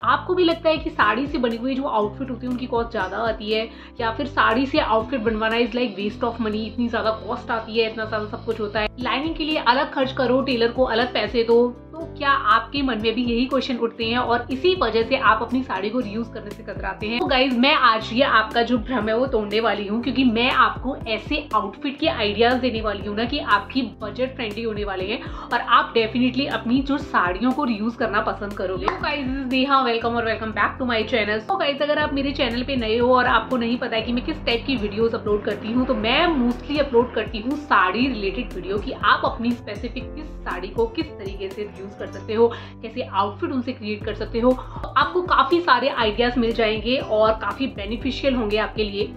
आपको भी लगता है कि साड़ी से बनी हुई जो आउटफिट होती है उनकी कॉस्ट ज़्यादा आती है, या फिर साड़ी से आउटफिट बनवाना is like waste of money, इतनी ज़्यादा कॉस्ट आती है, इतना ज़्यादा सब कुछ होता है, लाइनिंग के लिए अलग खर्च करो, टेलर को अलग पैसे दो। तो क्या आपके मन में भी यही क्वेश्चन उठते हैं और इसी वजह से आप अपनी साड़ी को रीयूज करने से कतराते हैं? तो गाइज मैं आज ये आपका जो भ्रम है वो तोड़ने वाली हूँ, क्योंकि मैं आपको ऐसे आउटफिट के आइडियाज देने वाली हूँ ना कि आपकी बजट फ्रेंडली होने वाले हैं और आप डेफिनेटली अपनी जो साड़ियों को रीयूज करना पसंद करोगे। तो guys this is Neha, welcome और welcome back to my channel. तो गाइज अगर आप मेरे चैनल पे नए हो और आपको नहीं पता है कि मैं किस टाइप की वीडियोस अपलोड करती हूँ, तो मैं मोस्टली अपलोड करती हूँ साड़ी रिलेटेड वीडियो की आप अपनी स्पेसिफिक किस साड़ी को किस तरीके से यूज कर सकते हो, कैसे आउटफिट उनसे क्रिएट कर सकते हो। आपको काफी सारे आइडियाज मिल जाएंगे और काफी बेनिफिशियल होंगे आपके लिए।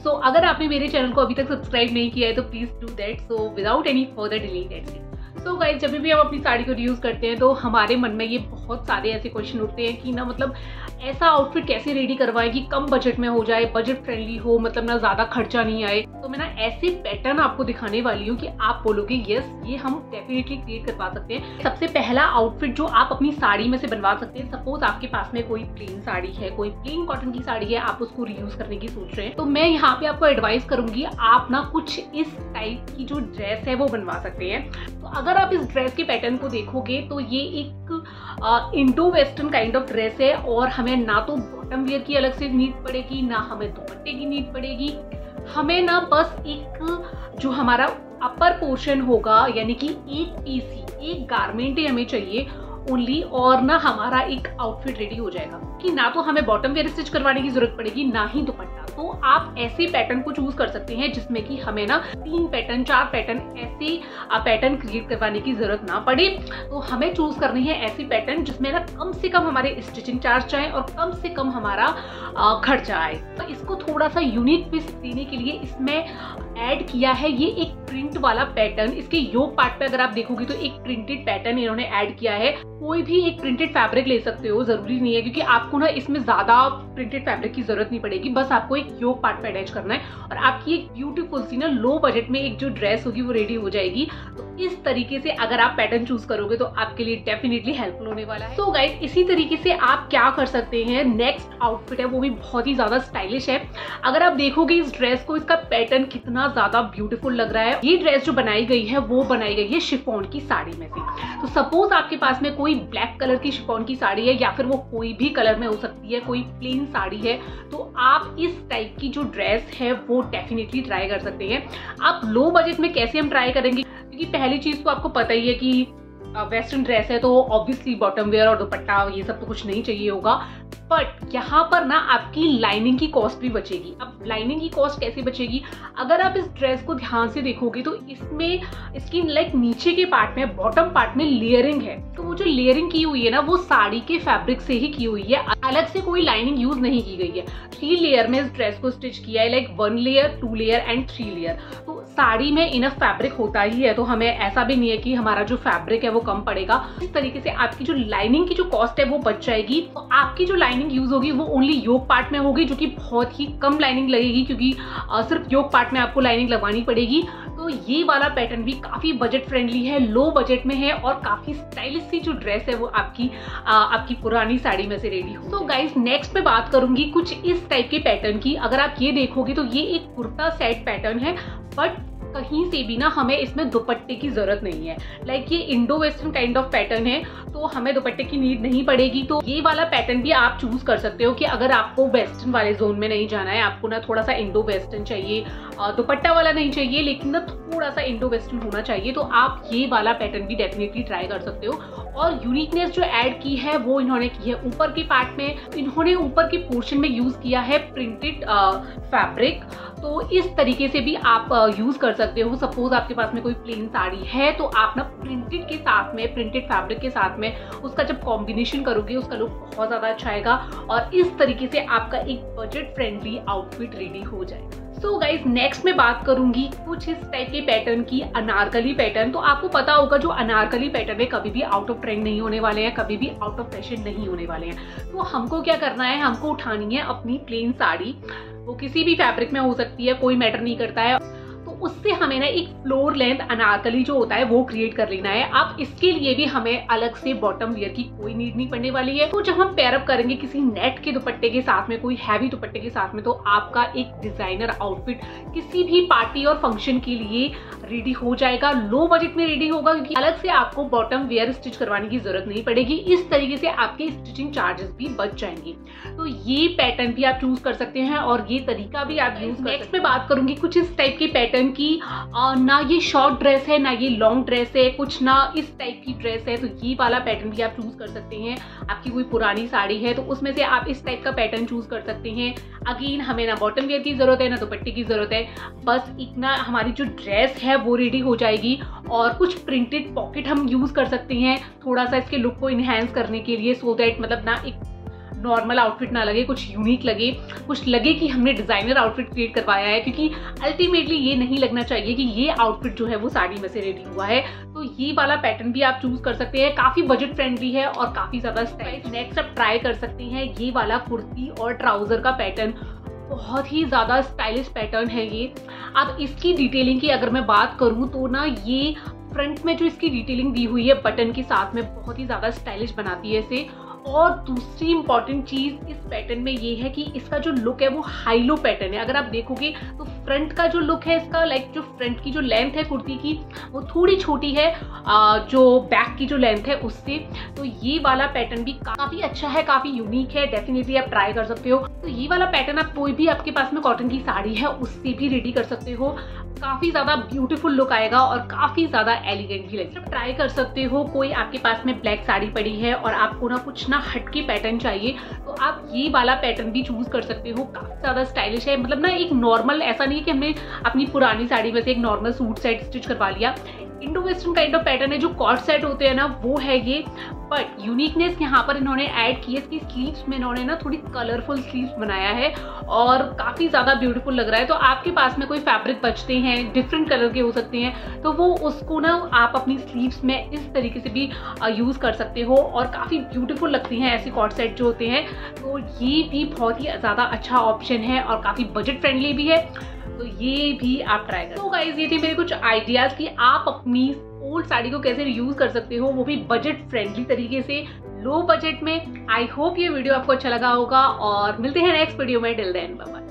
सो अगर आपने मेरे चैनल को अभी तक सब्सक्राइब नहीं किया है तो please do that. So without any further delay that's it. So guys जब भी हम अपनी साड़ी को रीयूज करते हैं तो हमारे मन में ये बहुत सारे ऐसे क्वेश्चन उठते हैं कि ना मतलब ऐसा आउटफिट कैसे रेडी करवाएं कि कम बजट में हो जाए, बजट फ्रेंडली हो, मतलब ना ज्यादा खर्चा नहीं आए। तो मैं ना ऐसे पैटर्न आपको दिखाने वाली हूँ कि आप बोलोगे यस ये हम डेफिनेटली क्रिएट करवा सकते हैं। सबसे पहला आउटफिट जो आप अपनी साड़ी में से बनवा सकते हैं, सपोज आपके पास में कोई प्लेन साड़ी है, कोई प्लेन कॉटन की साड़ी है, आप उसको रीयूज करने की सोच रहे हैं, तो मैं यहाँ पे आपको एडवाइस करूंगी आप ना कुछ इस टाइप की जो ड्रेस है वो बनवा सकते हैं। तो अगर आप इस ड्रेस के पैटर्न को देखोगे तो ये एक Indo western kind of dress है और हमें ना तो बॉटम वेयर की अलग से नीड पड़ेगी, ना हमें दुपट्टे की नीड पड़ेगी। हमें ना बस एक जो हमारा अपर पोर्शन होगा यानी कि एक पीस ही, एक गारमेंट ही हमें चाहिए ओनली, और ना हमारा एक आउटफिट रेडी हो जाएगा कि ना तो हमें बॉटम वेयर स्टिच करवाने की जरूरत पड़ेगी ना ही दुपट्टा। तो आप ऐसे पैटर्न को चूज कर सकते हैं जिसमें कि हमें ना 3 पैटर्न 4 पैटर्न ऐसे पैटर्न क्रिएट करवाने की जरूरत ना पड़े। तो हमें चूज करनी है ऐसी पैटर्न जिसमें ना कम से कम हमारे स्टिचिंग चार्ज आए और कम से कम हमारा खर्चा आए। तो इसको थोड़ा सा यूनिक पीस देने के लिए इसमें ऐड किया है ये एक प्रिंट वाला पैटर्न। इसके योक पार्ट पे अगर आप देखोगे तो एक प्रिंटेड पैटर्न इन्होंने ऐड किया है। कोई भी एक प्रिंटेड फैब्रिक ले सकते हो, जरूरी नहीं है, क्योंकि आपको ना इसमें ज्यादा प्रिंटेड फैब्रिक की जरूरत नहीं पड़ेगी, बस आपको एक योक पार्ट पे अटैच करना है और आपकी एक ब्यूटीफुल सी ना लो बजट में एक जो ड्रेस होगी वो रेडी हो जाएगी। तो इस तरीके से अगर आप पैटर्न चूज करोगे तो आपके लिए डेफिनेटली हेल्पफुल होने वाला है। तो गाइस इसी तरीके से आप क्या कर सकते हैं, नेक्स्ट आउटफिट है वो भी बहुत ही ज्यादा स्टाइलिश है। अगर आप देखोगे इस ड्रेस को, इसका पैटर्न कितना ज्यादा ब्यूटीफुल लग रहा है। ये ड्रेस जो बनाई गई है वो बनाई गई है शिफॉन की साड़ी में से। तो सपोज आपके पास में कोई ब्लैक कलर की शिफॉन की साड़ी है या फिर वो कोई भी कलर में हो सकती है, कोई प्लेन साड़ी है, तो आप इस टाइप की जो ड्रेस है वो डेफिनेटली ट्राई कर सकते हैं। आप लो बजट में कैसे हम ट्राई करेंगे, क्योंकि पहली चीज तो आपको पता ही है कि वेस्टर्न ड्रेस है तो ऑब्वियसली बॉटम वेयर और दुपट्टा ये सब तो कुछ नहीं चाहिए होगा, बट यहाँ पर ना आपकी लाइनिंग की कॉस्ट भी बचेगी। अब लाइनिंग की कॉस्ट कैसे बचेगी, अगर आप इस ड्रेस को ध्यान से देखोगे तो इसमें इसकी लाइक नीचे के पार्ट में, बॉटम पार्ट में लेयरिंग है। तो वो जो लेयरिंग की हुई है ना वो साड़ी के फैब्रिक से ही की हुई है, अलग से कोई लाइनिंग यूज नहीं की गई है। 3 लेयर में इस ड्रेस को स्टिच किया है, like 1 layer 2 layer and 3 layer. तो साड़ी में इनफ फैब्रिक होता ही है, तो हमें ऐसा भी नहीं है कि हमारा जो फैब्रिक है वो कम पड़ेगा। इस तरीके से आपकी जो लाइनिंग की जो कॉस्ट है वो बच जाएगी। तो आपकी जो लाइनिंग यूज होगी वो ओनली योक पार्ट में होगी, जो कि बहुत ही कम लाइनिंग लगेगी, क्योंकि सिर्फ योक पार्ट में आपको लाइनिंग लगवानी पड़ेगी। तो ये वाला पैटर्न भी काफी बजट फ्रेंडली है, लो बजट में है और काफी स्टाइलिश सी जो ड्रेस है वो आपकी पुरानी साड़ी में से रेडी हो। तो गाइस नेक्स्ट मैं बात करूंगी कुछ इस टाइप के पैटर्न की। अगर आप ये देखोगे तो ये एक कुर्ता सेट पैटर्न है, बट कहीं से भी ना हमें इसमें दुपट्टे की जरूरत नहीं है। लाइक ये Indo western kind of pattern है तो हमें दुपट्टे की नीड नहीं पड़ेगी। तो ये वाला पैटर्न भी आप चूज कर सकते हो कि अगर आपको वेस्टर्न वाले जोन में नहीं जाना है, आपको ना थोड़ा सा इंडो वेस्टर्न चाहिए, दुपट्टा वाला नहीं चाहिए लेकिन ना थोड़ा सा इंडो वेस्टर्न होना चाहिए, तो आप ये वाला पैटर्न भी डेफिनेटली ट्राई कर सकते हो। और यूनिकनेस जो ऐड की है वो इन्होंने की है ऊपर के पार्ट में, इन्होंने ऊपर के पोर्शन में यूज किया है प्रिंटेड फैब्रिक। तो इस तरीके से भी आप यूज कर सकते हो। सपोज आपके पास में कोई प्लेन साड़ी है तो आप ना प्रिंटेड के साथ में, प्रिंटेड फैब्रिक के साथ में उसका जब कॉम्बिनेशन करोगे उसका लुक बहुत ज्यादा अच्छा आएगा और इस तरीके से आपका एक बजट फ्रेंडली आउटफिट रेडी हो जाएगा। सो गाइज नेक्स्ट मैं बात करूंगी कुछ इस टाइप के पैटर्न की, अनारकली पैटर्न। तो आपको पता होगा जो अनारकली पैटर्न है कभी भी आउट ऑफ ट्रेंड नहीं होने वाले हैं, कभी भी आउट ऑफ फैशन नहीं होने वाले हैं। तो हमको क्या करना है, हमको उठानी है अपनी प्लेन साड़ी, वो किसी भी फैब्रिक में हो सकती है, कोई मैटर नहीं करता है। तो उससे हमें ना एक फ्लोर लेंथ अनारकली जो होता है वो क्रिएट कर लेना है। अब इसके लिए भी हमें अलग से बॉटम वियर की कोई नीड नहीं पड़ने वाली है। तो जब हम पेयर अप करेंगे किसी नेट के दुपट्टे के साथ में, कोई हैवी दुपट्टे के साथ में, तो आपका एक डिजाइनर आउटफिट किसी भी पार्टी और फंक्शन के लिए रेडी हो जाएगा। लो बजट में रेडी होगा, क्योंकि अलग से आपको बॉटम वेयर स्टिच करवाने की जरूरत नहीं पड़ेगी। इस तरीके से आपके स्टिचिंग चार्जेस भी बच जाएंगे। तो ये पैटर्न भी आप चूज कर सकते हैं और ये तरीका भी आप यूज कर सकते हैं। नेक्स्ट मैं बात करूंगी कुछ इस टाइप के पैटर्न की। ना ये शॉर्ट ड्रेस है, ना ये लॉन्ग ड्रेस है, कुछ ना इस टाइप की ड्रेस है। तो ये वाला पैटर्न भी आप चूज कर सकते हैं। आपकी कोई पुरानी साड़ी है तो उसमें से आप इस टाइप का पैटर्न चूज कर सकते हैं। अगेन हमें ना बॉटम वेयर की जरूरत है, ना दुपट्टे की जरूरत है, बस इतना हमारी जो ड्रेस है वो रेडी हो जाएगी। और कुछ प्रिंटेड पॉकेट हम यूज कर सकते हैं थोड़ा सा इसके लुक को इनहेंस करने के लिए, सो दैट मतलब ना एक नॉर्मल आउटफिट ना लगे, कुछ यूनिक लगे, कुछ लगे कि हमने डिजाइनर आउटफिट क्रिएट करवाया है। क्योंकि अल्टीमेटली ये नहीं लगना चाहिए कि ये आउटफिट जो है वो साड़ी में से रेडी हुआ है। तो ये वाला पैटर्न भी आप चूज कर सकते हैं, काफी बजट फ्रेंडली है और काफी ज्यादा स्टाइलिश। नेक्स्ट आप ट्राई कर सकते हैं ये वाला कुर्ती और ट्राउजर का पैटर्न। बहुत ही ज़्यादा स्टाइलिश पैटर्न है ये। अब इसकी डिटेलिंग की अगर मैं बात करूँ तो ना ये फ्रंट में जो इसकी डिटेलिंग दी हुई है बटन के साथ में बहुत ही ज़्यादा स्टाइलिश बनाती है इसे। और दूसरी इंपॉर्टेंट चीज इस पैटर्न में ये है कि इसका जो लुक है वो हाई लो पैटर्न है। अगर आप देखोगे तो फ्रंट का जो लुक है इसका, लाइक जो फ्रंट की जो लेंथ है कुर्ती की वो थोड़ी छोटी है जो बैक की जो लेंथ है उससे। तो ये वाला पैटर्न भी काफी अच्छा है, काफी यूनिक है, डेफिनेटली आप ट्राई कर सकते हो। तो ये वाला पैटर्न आप कोई भी आपके पास में कॉटन की साड़ी है उससे भी रेडी कर सकते हो। काफी ज्यादा ब्यूटीफुल लुक आएगा और काफी ज्यादा एलिगेंट भी लगेगा। ट्राई कर सकते हो। कोई आपके पास में ब्लैक साड़ी पड़ी है और आपको ना कुछ ना हटके पैटर्न चाहिए तो आप ये वाला पैटर्न भी चूज कर सकते हो। काफी ज्यादा स्टाइलिश है, मतलब ना एक नॉर्मल, ऐसा नहीं है कि हमने अपनी पुरानी साड़ी में से एक नॉर्मल सूट सेट स्टिच करवा लिया। Indo western kind of pattern है, जो कॉर्ड सेट होते हैं ना वो है ये। बट यूनिकनेस यहाँ पर इन्होंने ऐड की है, इसकी स्लीव्स में इन्होंने ना थोड़ी कलरफुल स्लीव्स बनाया है और काफी ज्यादा ब्यूटीफुल लग रहा है। तो आपके पास में कोई फैब्रिक बचते हैं, डिफरेंट कलर के हो सकते हैं, तो वो उसको ना आप अपनी स्लीव्स में इस तरीके से भी यूज कर सकते हो और काफी ब्यूटीफुल लगती हैं ऐसे कॉर्ड सेट जो होते हैं। तो ये भी बहुत ही ज्यादा अच्छा ऑप्शन है और काफी बजट फ्रेंडली भी है। तो ये भी आप ट्राई करें। तो गाइस ये थे मेरे कुछ आइडियाज कि आप अपनी ओल्ड साड़ी को कैसे यूज कर सकते हो, वो भी बजट फ्रेंडली तरीके से, लो बजट में। आई होप ये वीडियो आपको अच्छा लगा होगा और मिलते हैं नेक्स्ट वीडियो में। Till then bye bye.